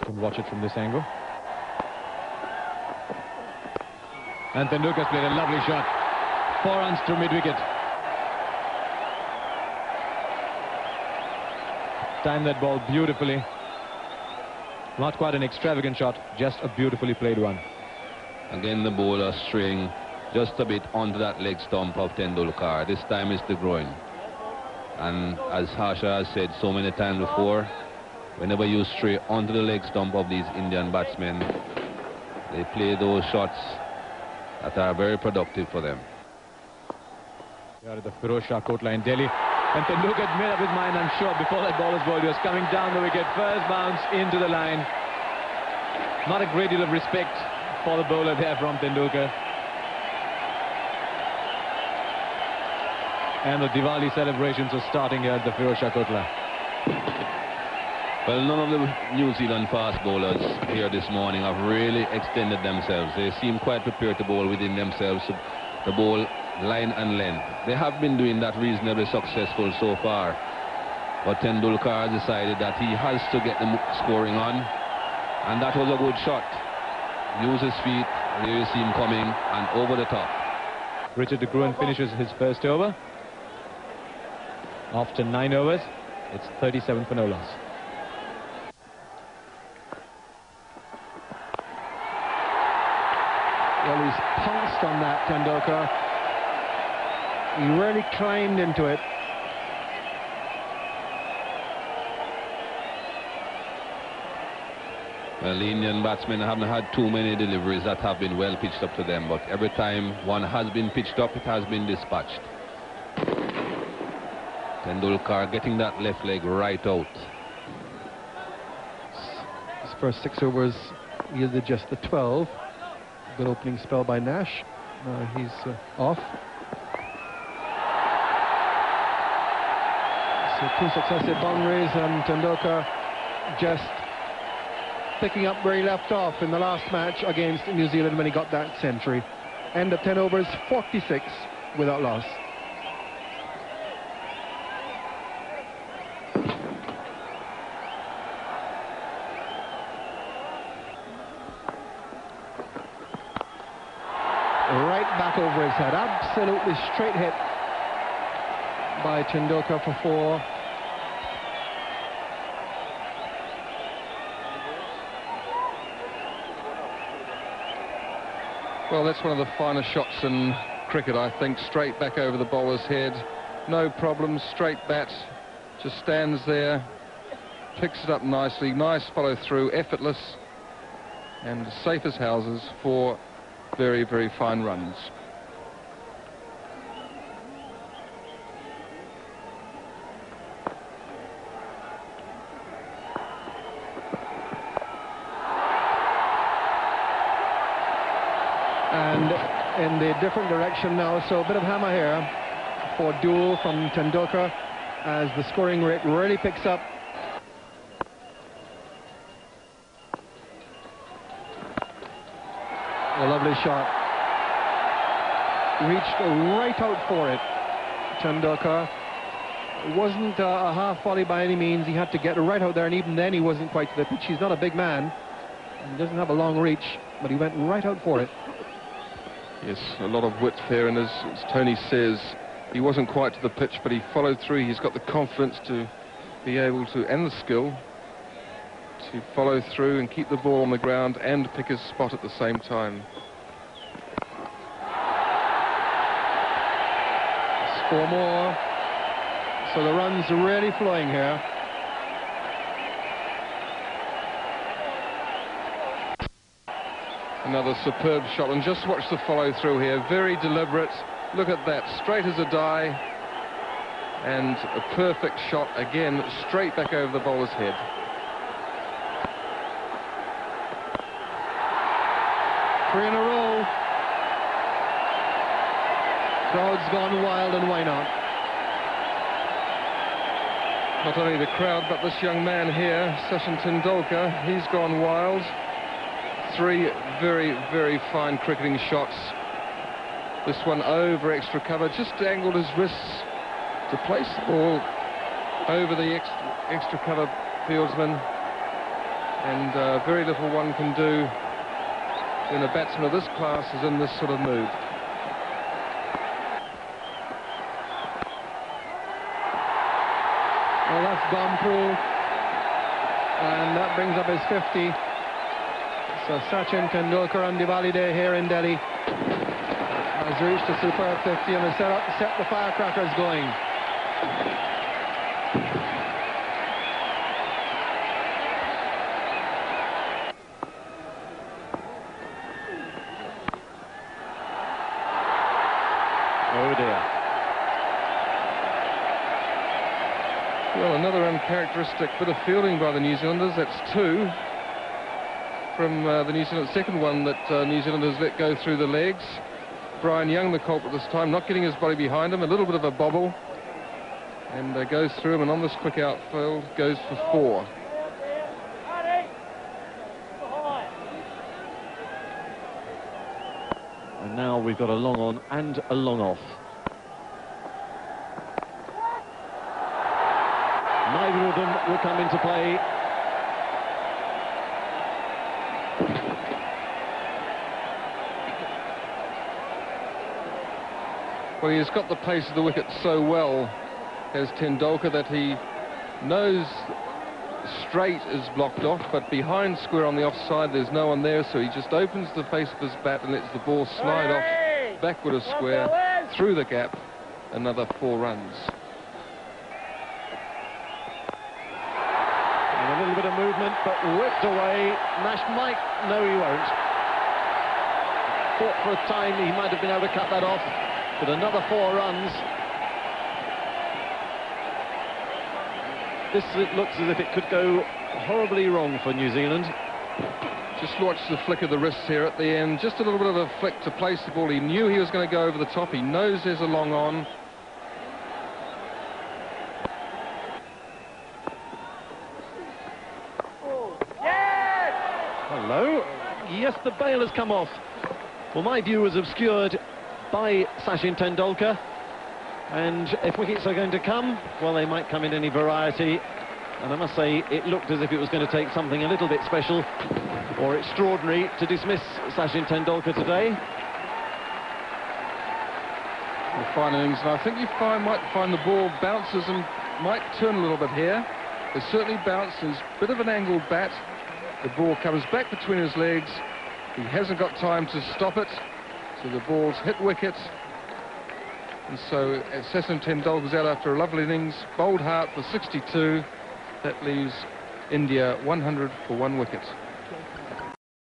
can watch it from this angle. And Tendulkar's played a lovely shot. 4 runs to mid-wicket. Timed that ball beautifully. Not quite an extravagant shot, just a beautifully played one. Again, the bowler straying just a bit onto that leg stump of Tendulkar. This time it's the groin. And as Harsha has said so many times before, whenever you stray onto the leg stump of these Indian batsmen, they play those shots that are very productive for them. Here at the Firoz Shah Kotla in Delhi. And Tendulkar made up his mind, I'm sure, before that ball was bowled. He was coming down the wicket. First bounce into the line. Not a great deal of respect for the bowler there from Tendulkar. And the Diwali celebrations are starting here at the Firoz Shah Kotla. Well, none of the New Zealand fast bowlers here this morning have really extended themselves. They seem quite prepared to bowl within themselves, to bowl line and length. They have been doing that reasonably successful so far. But Tendulkar decided that he has to get the scoring on. And that was a good shot. Use his feet, there you see him coming, and over the top. Richard de Groen finishes his first over. After 9 overs, it's 37 for no loss. Well, he's pounced on that, Tendulkar. He really climbed into it. Well, the Indian batsmen haven't had too many deliveries that have been well pitched up to them, but every time one has been pitched up, it has been dispatched. Tendulkar getting that left leg right out. His first 6 overs yielded just the 12. Good opening spell by Nash. He's off. So 2 successive boundaries, and Tendulkar just picking up where he left off in the last match against New Zealand when he got that century. End of 10 overs, 46 without loss. Right back over his head, absolutely straight hit by Tendulkar for 4. Well, that's one of the finest shots in cricket, I think. Straight back over the bowler's head. No problem, straight bat. Just stands there, picks it up nicely. Nice follow through, effortless, and safe as houses for very, very fine runs. And in the different direction now, so a bit of hammer here for duel from Tendulkar as the scoring rate really picks up. A lovely shot. Reached right out for it, Tendulkar. It wasn't a half volley by any means. He had to get right out there, and even then he wasn't quite to the pitch. He's not a big man. He doesn't have a long reach, but he went right out for it. Yes, a lot of width there, and as Tony says, he wasn't quite to the pitch, but he followed through. He's got the confidence to be able to, and the skill, to follow through and keep the ball on the ground and pick his spot at the same time. It's 4 more. So the runs are really flowing here. Another superb shot, and just watch the follow through here. Very deliberate. Look at that, straight as a die, and a perfect shot again, straight back over the bowler's head. Three in a row. Crowd's gone wild, and why not? Not only the crowd, but this young man here, Sachin Tendulkar, he's gone wild. 3 very, very fine cricketing shots. This one over extra cover, just angled his wrists to place the ball over the extra cover fieldsman. and very little one can do when a batsman of this class is in this sort of mood. Well, that's gone through, and that brings up his 50. So Sachin Tendulkar on Diwali Day here in Delhi has reached a superb 50 and has set the firecrackers going. Oh dear. Well, another uncharacteristic bit of fielding by the New Zealanders. That's 2 from the New Zealand. Second one that New Zealanders let go through the legs. Brian Young, the culprit this time, not getting his body behind him. A little bit of a bobble, and goes through him. And on this quick outfield, goes for 4. And now we've got a long on and a long off. Neither of them will come into play. Well, he's got the pace of the wicket so well, as Tendulkar, that he knows straight is blocked off, but behind square on the offside there's no one there, so he just opens the face of his bat and lets the ball slide off backward of square, through the gap. Another 4 runs. And a little bit of movement, but whipped away. Nash might... No, he won't. Thought for a time he might have been able to cut that off, but another 4 runs. This looks as if it could go horribly wrong for New Zealand. Just watch the flick of the wrists here at the end. Just a little bit of a flick to place the ball. He knew he was going to go over the top. He knows there's a long on. Hello. Yes, the bail has come off. Well, my view was obscured by Sachin Tendulkar, and if wickets are going to come, well, they might come in any variety, and I must say it looked as if it was going to take something a little bit special or extraordinary to dismiss Sachin Tendulkar today. A fine innings, and I think you might find the ball bounces and might turn a little bit here. It certainly bounces, a bit of an angled bat. The ball comes back between his legs. He hasn't got time to stop it, so the ball's hit wicket. And so Sachin Tendulkar's out after a lovely innings, bowled hard for 62. That leaves India 100 for 1 wicket.